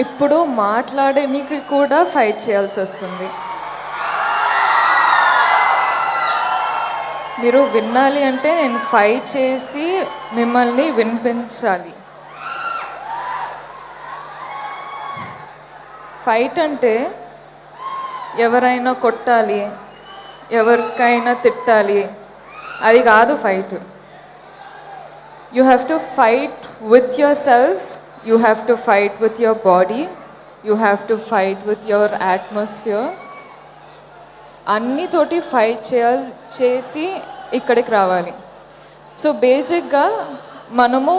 ఇప్పుడు మాట్లాడడానికి కూడా ఫైట్ చేయాల్సి వస్తుంది. మీరు వినాలి అంటే నేను ఫైట్ చేసి మిమ్మల్ని వినిపించాలి. ఫైట్ అంటే ఎవరైనా కొట్టాలి, ఎవరికైనా తిట్టాలి, అది కాదు fight. You have to fight with yourself, you have to fight with your body, you have to fight with your atmosphere. అన్నితోటి ఫైట్ చేసి ఇక్కడికి రావాలి. సో బేసిక్గా మనము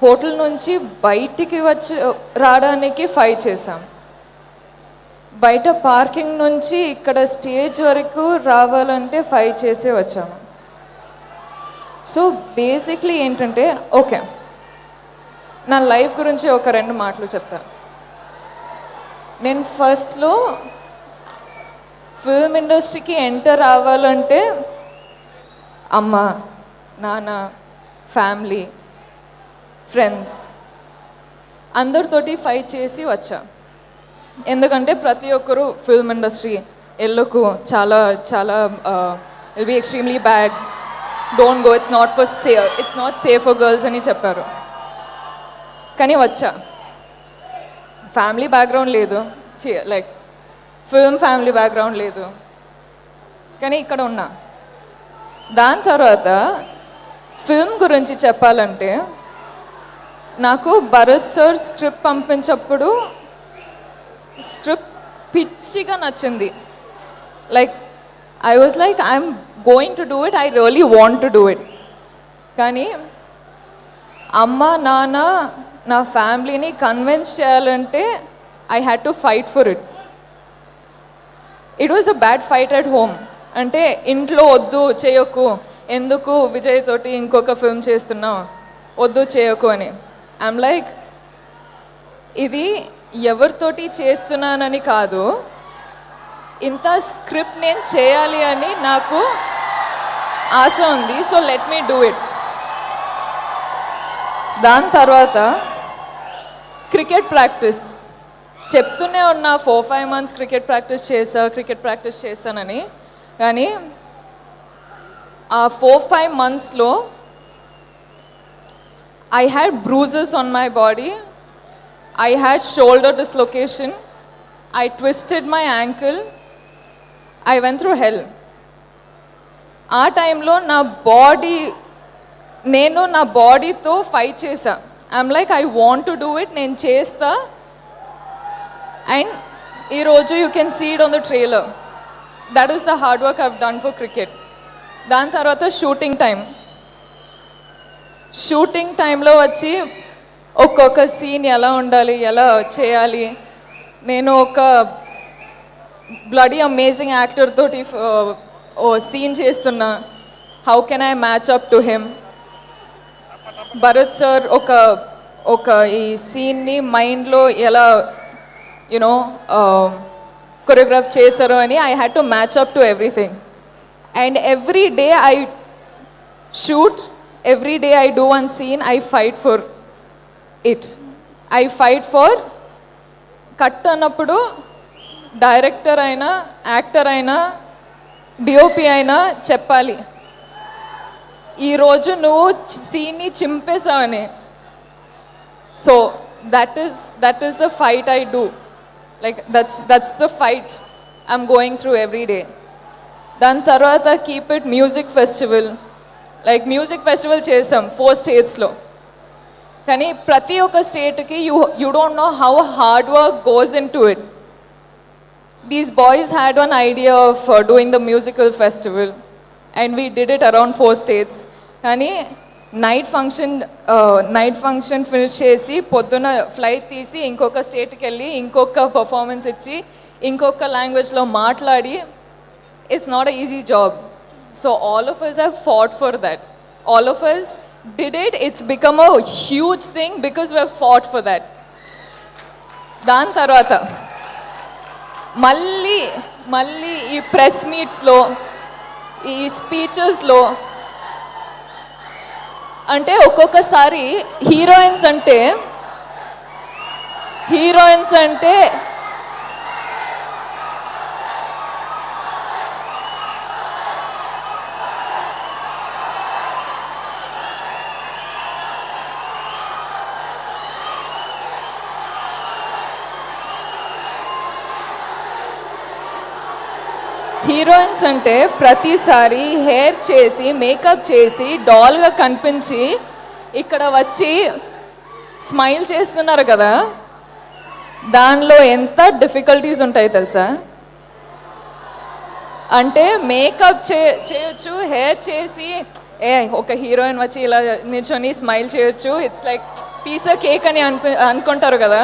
హోటల్ నుంచి బయటికి రావడానికి ఫైట్ చేసాం. బయట పార్కింగ్ నుంచి ఇక్కడ స్టేజ్ వరకు రావాలంటే ఫైట్ చేసే వచ్చాము. సో బేసిక్లీ ఏంటంటే, ఓకే, నా లైఫ్ గురించి ఒక 2 మాటలు చెప్తాను. నేను ఫస్ట్లో ఫిల్మ్ ఇండస్ట్రీకి ఎంటర్ అవ్వాలంటే అమ్మ, నాన్న, ఫ్యామిలీ, ఫ్రెండ్స్ అందరితోటి ఫైట్ చేసి వచ్చా. ఎందుకంటే ప్రతి ఒక్కరు ఫిల్మ్ ఇండస్ట్రీ ఎల్లుకు చాలా చాలా will be extremely bad, don't go, it's not safe for girls అని చెప్పారు. కానీ వచ్చా. ఫ్యామిలీ బ్యాక్గ్రౌండ్ లేదు, లైక్ ఫిల్మ్ ఫ్యామిలీ బ్యాక్గ్రౌండ్ లేదు, కానీ ఇక్కడ ఉన్నా. దాని తర్వాత ఫిల్మ్ గురించి చెప్పాలంటే, నాకు భరత్ సార్ స్క్రిప్ట్ పంపించప్పుడు స్క్రిప్ట్ పిచ్చిగా నచ్చింది. Like I was like, I'm going to do it, I really want to do it. కానీ అమ్మ, నాన్న, నా ఫ్యామిలీని కన్విన్స్ చేయాలంటే I had to fight for it. It was a bad fight at home. అంటే ఇంట్లో వద్దు చేయకు, ఎందుకు విజయ్ తోటి ఇంకొక ఫిల్మ్ చేస్తున్నావు, వద్దు చేయకు అని. ఐఎమ్ లైక్, ఇది ఎవరితోటి చేస్తున్నానని కాదు, ఇంత స్క్రిప్ట్ నేను చేయాలి అని నాకు ఆశ ఉంది. So let me do it. దాని తర్వాత క్రికెట్ ప్రాక్టీస్ చెప్తూనే ఉన్నా, 4-5 months క్రికెట్ ప్రాక్టీస్ చేశానని. కానీ ఆ 4-5 monthsలో I had bruises on my body, I had shoulder dislocation, I twisted my ankle, I went through hell. ఆ టైంలో నేను నా బాడీతో ఫైట్ చేశా. I'm like, I want to do it, నేను చేస్తా. అండ్ ఈరోజు you can see it on the trailer. That is the hard work I've done for cricket. దాని తర్వాత షూటింగ్ టైంలో వచ్చి ఒక్కొక్క సీన్ ఎలా ఉండాలి, ఎలా చేయాలి. నేను ఒక బ్లడీ అమేజింగ్ యాక్టర్ తోటి సీన్ చేస్తున్నా. How can I match up to him? Bharat sir ఒక ఈ సీన్ని మైండ్లో ఎలా కొరియోగ్రాఫ్ చేశారు అని I had to match up to everything. And every day I shoot, every day I do one scene, I fight for it. I fight for cut అన్నప్పుడు director అయినా, actor అయినా, DOP అయినా చెప్పాలి, ఈరోజు నువ్వు సీన్ని చింపేశావని. So that is the fight I do. Like that's the fight I'm going through every day. దాని తర్వాత keep it music festival. Like music festival చేసాం 4 states. కానీ ప్రతి ఒక్క స్టేట్కి you don't know how hard work goes in to it. These boys had one idea of doing the musical festival and we did it around 4 states. కానీ night function finish చేసి పొద్దున flight తీసి ఇంకొక స్టేట్కి వెళ్ళి ఇంకొక పర్ఫార్మెన్స్ ఇచ్చి ఇంకొక లాంగ్వేజ్లో మాట్లాడి, it's not a easy job. So all of us have fought for that. All of us did it. It's become a huge thing because we have fought for that. దాని తర్వాత మళ్ళీ ఈ ప్రెస్ మీట్స్లో, ఈ స్పీచెస్లో అంటే ఒక్కొక్కసారి హీరోయిన్స్ అంటే heroines అంటే heroines అంటే ప్రతిసారి హెయిర్ చేసి మేకప్ చేసి డాల్గా కనిపించి ఇక్కడ వచ్చి స్మైల్ చేస్తున్నారు కదా, దానిలో ఎంత డిఫికల్టీస్ ఉంటాయి తెలుసా. అంటే మేకప్ చేయొచ్చు, హెయిర్ చేసి ఒక హీరోయిన్ వచ్చి ఇలా నిల్చొని స్మైల్ చేయొచ్చు, it's like piece of cake అని అనుకుంటారు కదా.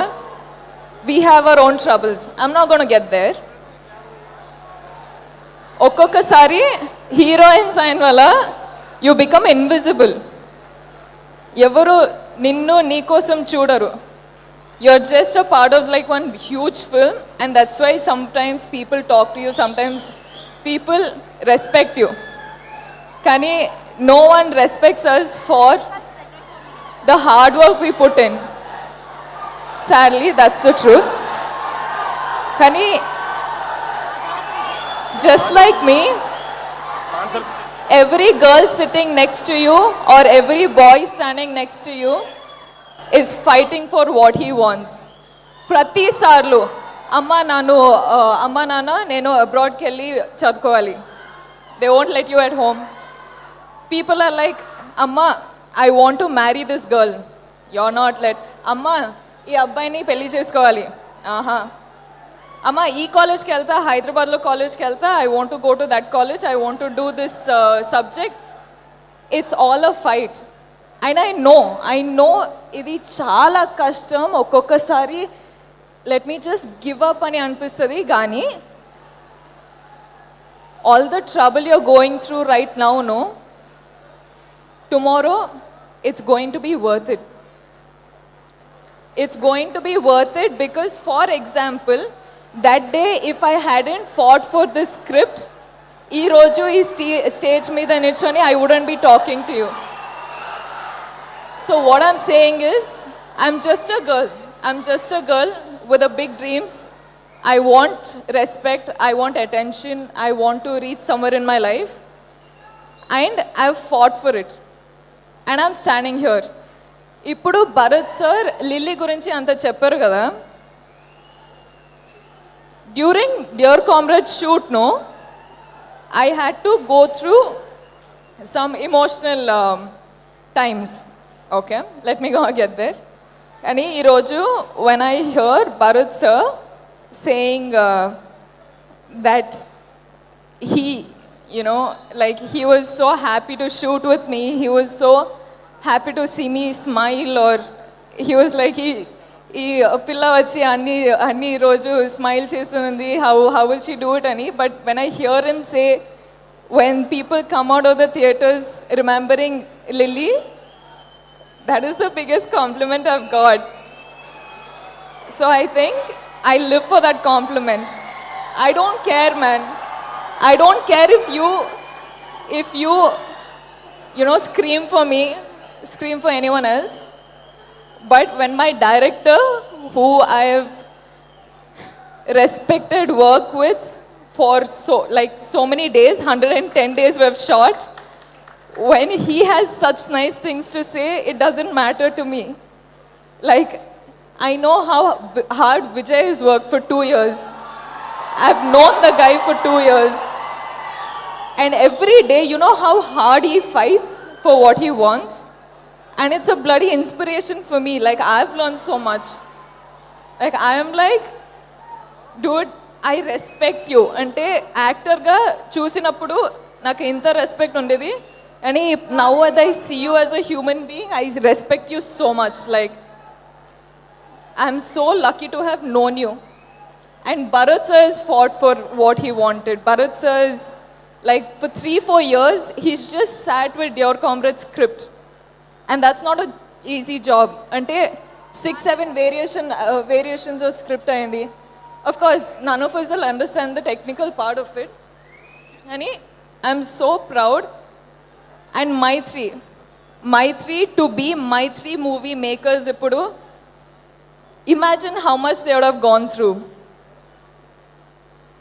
We have our own troubles. I'm not gonna get there. ఒక్కొక్కసారి హీరోయిన్స్ అయిన వల్ల యు బికమ్ ఇన్విజిబుల్. ఎవరు నిన్ను నీకోసం చూడరు. You're just a part of like one huge film, and that's why sometimes people talk to you, sometimes people respect you. Kani no one respects us for the hard work we put in. Sadly, that's the truth. Kani just like me, every girl sitting next to you or every boy standing next to you is fighting for what he wants. ప్రతిసార్లు అమ్మ నాన్న నేను అబ్రాడ్కి వెళ్ళి చదువుకోవాలి, they won't let you at home. People are like, అమ్మ I want to marry this girl, you are not let. అమ్మ ఈ అబ్బాయిని పెళ్లి చేసుకోవాలి, ఆహా. అమ్మ ఈ కాలేజ్కి వెళ్తా, హైదరాబాద్లో కాలేజ్కి వెళ్తా, I want to go to that college, I want to do this subject. It's all a fight. And I know ఇది చాలా కష్టం. ఒక్కొక్కసారి let me just give up అని అనిపిస్తుంది, కానీ all the trouble you're going through right now, no, tomorrow it's going to be worth it. It's going to be worth it because, for example, that day if I hadn't fought for this script, ee roju ee stage meeda nichoni I wouldn't be talking to you. So what I'm saying is, I'm just a girl with a big dreams. I want respect, I want attention, I want to reach somewhere in my life, and I've fought for it, and I'm standing here. ఇప్పుడు Bharat sir lily గురించి అంత చెప్పారు కదా. During Dear Comrade shoot no, I had to go through some emotional times. Okay, let me go get there. కానీ ఈరోజు when I hear Bharat sir saying that he, you know, like he was so happy to shoot with me, he was so happy to see me smile, or he was like ఈ పిల్ల వచ్చి అన్ని రోజు smile చేస్తుంది, how will she do it అని. But when I hear him say, when people come out of the theaters remembering Lily, that is the biggest compliment I've got. So I think I live for that compliment. I don't care, man. I don't care if you know, scream for me, scream for anyone else. But when my director, who I have respected work with for so many days, 110 days we have shot, when he has such nice things to say, it doesn't matter to me. Like, I know how hard Vijay has worked for 2 years. I've known the guy for 2 years. And every day, you know how hard he fights for what he wants? And it's a bloody inspiration for me. Like, I've learned so much. Like, I am like, dude, I respect you. Ante actor ga chusinappudu naku inta respect undedi. And now that I see you as a human being, I respect you so much. Like, I'm so lucky to have known you. And Bharat sir has fought for what he wanted. Bharat sir is, like, for 3-4 years, he's just sat with your comrade's script. And that's not an easy job. Ante 6-7 variations of script ayindi. Of course, none of us will understand the technical part of it. And I'm so proud. And Maitri to be Maitri movie makers ippudu, Imagine how much they would have gone through.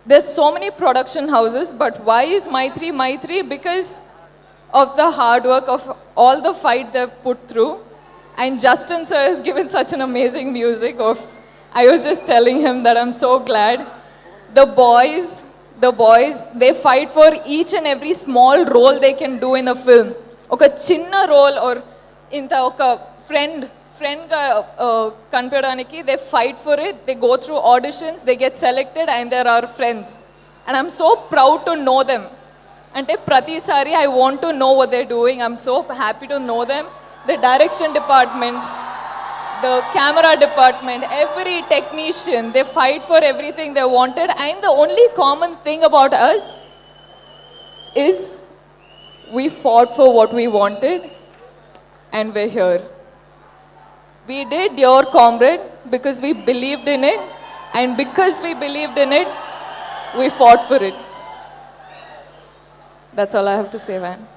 There's so many production houses, but why is Maitri Maitri? Because of the hard work of all the fight they've put through. And Justin sir has given such an amazing music of, I was just telling him that I'm so glad. The boys, they fight for each and every small role they can do in a film. Oka chinna role or inta oka friend ga kanpedaniki, they fight for it, they go through auditions, they get selected and they're our friends. And I'm so proud to know them. Ante pratisari I want to know what they're doing. I'm so happy to know them. The direction department, the camera department, every technician, they fight for everything they wanted. And the only common thing about us is we fought for what we wanted and we're here. We did Your Comrade because we believed in it, and because we believed in it, we fought for it. That's all I have to say, man.